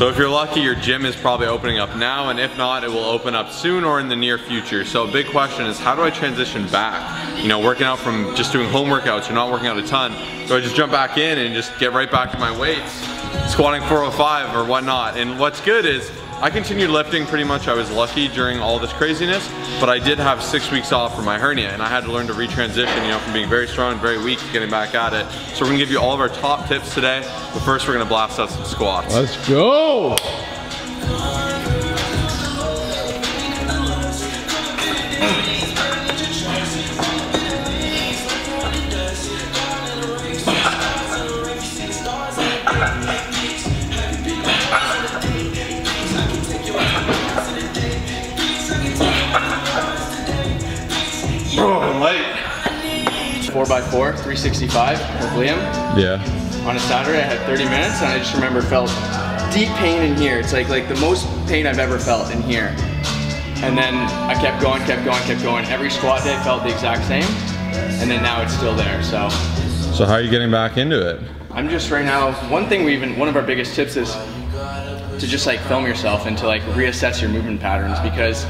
So if you're lucky, your gym is probably opening up now, and if not, it will open up soon or in the near future. So a big question is, how do I transition back? You know, working out from just doing home workouts, you're not working out a ton. Do I just jump back in and just get right back to my weights, squatting 405 or whatnot? And what's good is, I continued lifting pretty much. I was lucky during all this craziness, but I did have 6 weeks off for my hernia, and I had to learn to retransition, you know, from being very strong and very weak to getting back at it. So we're gonna give you all of our top tips today, but first we're gonna blast out some squats. Let's go! Oh, light. 4x4, 365 with Liam. Yeah. On a Saturday, I had 30 minutes, and I just remember felt deep pain in here. It's like the most pain I've ever felt in here. And then I kept going. Every squat day felt the exact same, and then now it's still there. So how are you getting back into it? I'm just right now. One of our biggest tips is to just like film yourself and to like reassess your movement patterns, because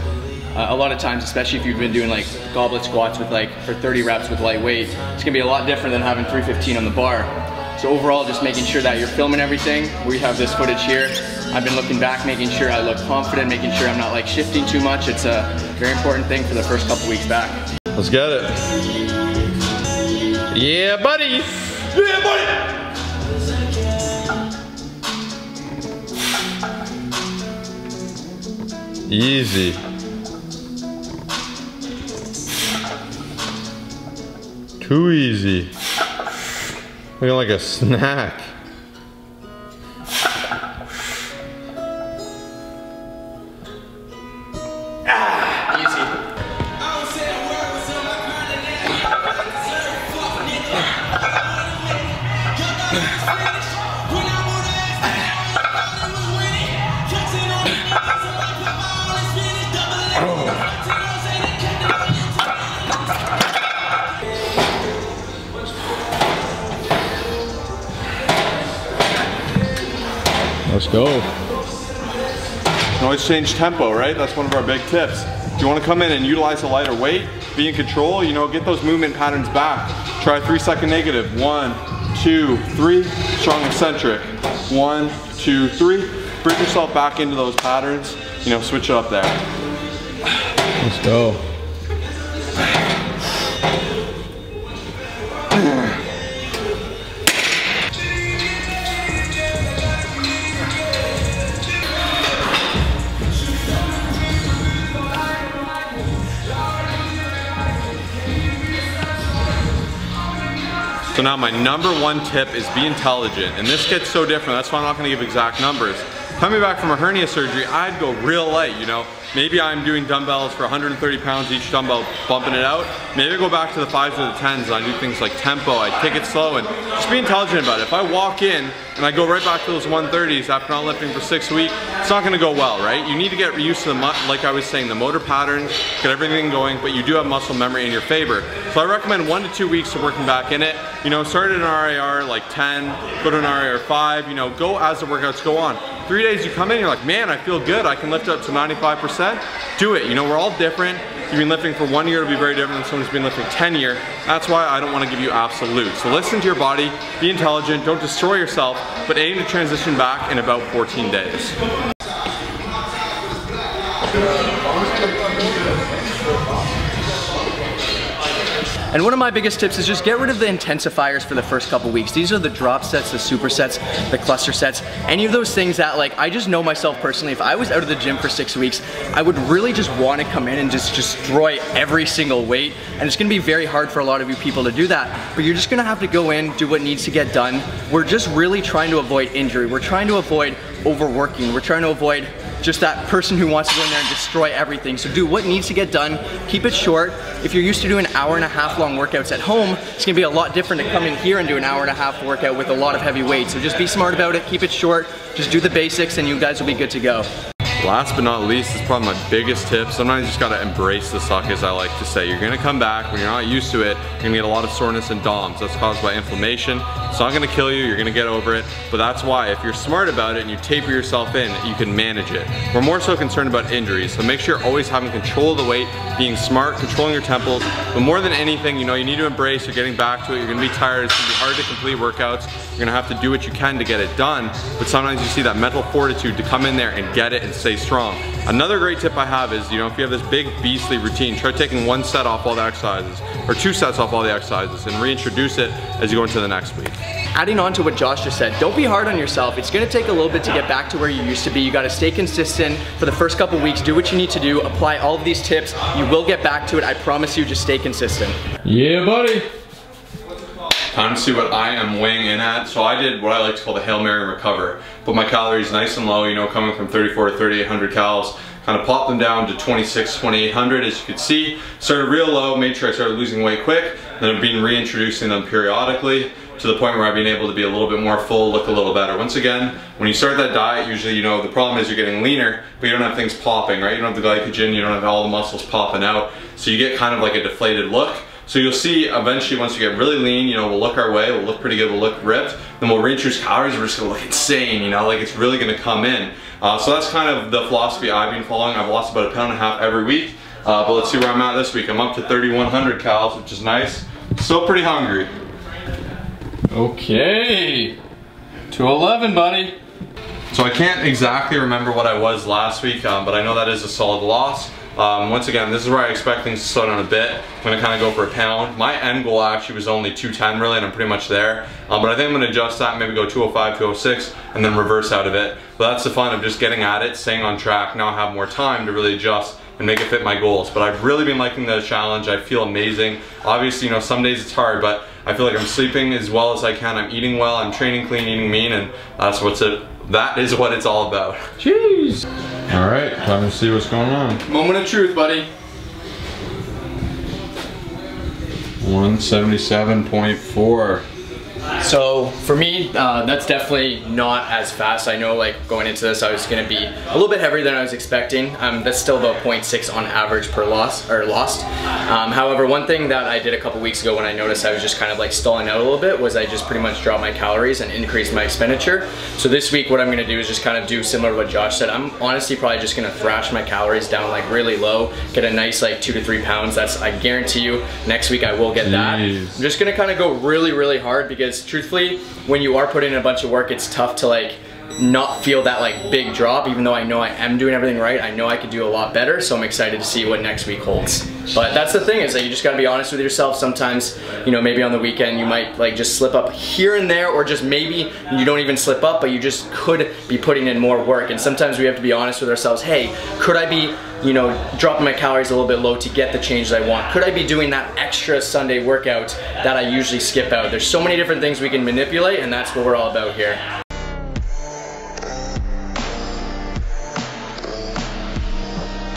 a lot of times, especially if you've been doing like goblet squats with like for 30 reps with light weight, it's gonna be a lot different than having 315 on the bar. So overall, just making sure that you're filming everything. We have this footage here. I've been looking back, making sure I look confident, making sure I'm not like shifting too much. It's a very important thing for the first couple weeks back. Let's get it. Yeah, buddy. Yeah, buddy. Easy. Too easy. Looking like a snack. Easy. Let's go. You can always change tempo, right? That's one of our big tips. If you want to come in and utilize a lighter weight, be in control, you know, get those movement patterns back. Try 3 second negative. 1, 2, 3. Strong eccentric. 1, 2, 3. Bring yourself back into those patterns. You know, switch it up there. Let's go. So now my number one tip is be intelligent, and this gets so different, that's why I'm not gonna give exact numbers. Coming back from a hernia surgery, I'd go real light, you know. Maybe I'm doing dumbbells for 130 pounds each dumbbell, bumping it out. Maybe I go back to the 5s or the 10s and I do things like tempo, I take it slow, and just be intelligent about it. If I walk in and I go right back to those 130s after not lifting for 6 weeks, it's not gonna go well, right? You need to get used to like I was saying, the motor patterns, get everything going, but you do have muscle memory in your favor. So I recommend 1 to 2 weeks of working back in it. You know, start at an RIR like 10, go to an RIR 5, you know, go as the workouts go on. 3 days you come in, you're like, man, I feel good, I can lift up to 95%, do it. You know, we're all different. You've been lifting for 1 year, it'll be very different than someone who's been lifting 10 years. That's why I don't want to give you absolutes. So listen to your body, be intelligent, don't destroy yourself, but aim to transition back in about 14 days. And one of my biggest tips is just get rid of the intensifiers for the first couple weeks. These are the drop sets, the supersets, the cluster sets, any of those things that, like, I just know myself personally, if I was out of the gym for 6 weeks, I would really just want to come in and just destroy every single weight. And it's gonna be very hard for a lot of you people to do that, but you're just gonna have to go in, do what needs to get done. We're just really trying to avoid injury. We're trying to avoid overworking. We're trying to avoid just that person who wants to go in there and destroy everything. So do what needs to get done, keep it short. If you're used to doing 1.5 hour long workouts at home, it's gonna be a lot different to come in here and do an 1.5 hour workout with a lot of heavy weights. So just be smart about it, keep it short, just do the basics and you guys will be good to go. Last but not least, is probably my biggest tip. Sometimes you just gotta embrace the suck, as I like to say. You're gonna come back, when you're not used to it, you're gonna get a lot of soreness and DOMS. That's caused by inflammation. It's not gonna kill you, you're gonna get over it, but that's why if you're smart about it and you taper yourself in, you can manage it. We're more so concerned about injuries, so make sure you're always having control of the weight, being smart, controlling your tempos, but more than anything, you know, you need to embrace, you're getting back to it, you're gonna be tired, it's gonna be hard to complete workouts, you're gonna have to do what you can to get it done, but sometimes you see that mental fortitude to come in there and get it and stay strong. Another great tip I have is, you know, if you have this big beastly routine, try taking 1 set off all the exercises, or 2 sets off all the exercises, and reintroduce it as you go into the next week. Adding on to what Josh just said, don't be hard on yourself. It's gonna take a little bit to get back to where you used to be. You gotta stay consistent for the first couple weeks, do what you need to do, apply all of these tips. You will get back to it, I promise you, just stay consistent. Yeah, buddy. Time to see what I am weighing in at. So I did what I like to call the Hail Mary and recover. Put my calories nice and low, you know, coming from 34 to 3,800 calories. Kind of popped them down to 26, 2,800 as you can see. Started real low, made sure I started losing weight quick. Then I've been reintroducing them periodically to the point where I've been able to be a little bit more full, look a little better. Once again, when you start that diet, usually, you know, the problem is you're getting leaner, but you don't have things popping, right? You don't have the glycogen, you don't have all the muscles popping out. So you get kind of like a deflated look. So you'll see eventually once you get really lean, you know, we'll look our way, we'll look pretty good, we'll look ripped, then we'll reintroduce calories, we're just gonna look insane, you know, like it's really gonna come in. So that's kind of the philosophy I've been following. I've lost about 1.5 pounds every week, but let's see where I'm at this week. I'm up to 3,100 calories, which is nice. Still pretty hungry. Okay. 211, buddy. So I can't exactly remember what I was last week, but I know that is a solid loss. Once again, this is where I expect things to slow down a bit. I'm gonna kind of go for 1 pound. My end goal actually was only 210 really, and I'm pretty much there. But I think I'm gonna adjust that, maybe go 205, 206, and then reverse out of it. But that's the fun of just getting at it, staying on track. Now I have more time to really adjust and make it fit my goals. But I've really been liking the challenge. I feel amazing. Obviously, you know, some days it's hard, but I feel like I'm sleeping as well as I can. I'm eating well, I'm training clean, eating mean, and that is what it's all about. Jeez. All right, time to see what's going on. Moment of truth, buddy. 177.4. So for me, that's definitely not as fast. I know, like, going into this, I was gonna be a little bit heavier than I was expecting. That's still about 0.6 on average per lost. However, one thing that I did a couple weeks ago when I noticed I was just kind of like stalling out a little bit was I just pretty much dropped my calories and increased my expenditure. So this week, what I'm gonna do is just kind of do similar to what Josh said. I'm honestly probably just gonna thrash my calories down like really low, get a nice like 2 to 3 pounds. That's, I guarantee you, next week I will get that. I'm just gonna kind of go really, really hard because truthfully, when you are putting in a bunch of work, it's tough to like not feel that like big drop. Even though I know I am doing everything right, I know I could do a lot better, so I'm excited to see what next week holds. But that's the thing, is that you just gotta be honest with yourself. Sometimes, you know, maybe on the weekend you might like just slip up here and there, or just maybe you don't even slip up, but you just could be putting in more work. And sometimes we have to be honest with ourselves. Hey, could I be, you know, dropping my calories a little bit low to get the change that I want? Could I be doing that extra Sunday workout that I usually skip out? There's so many different things we can manipulate, and that's what we're all about here.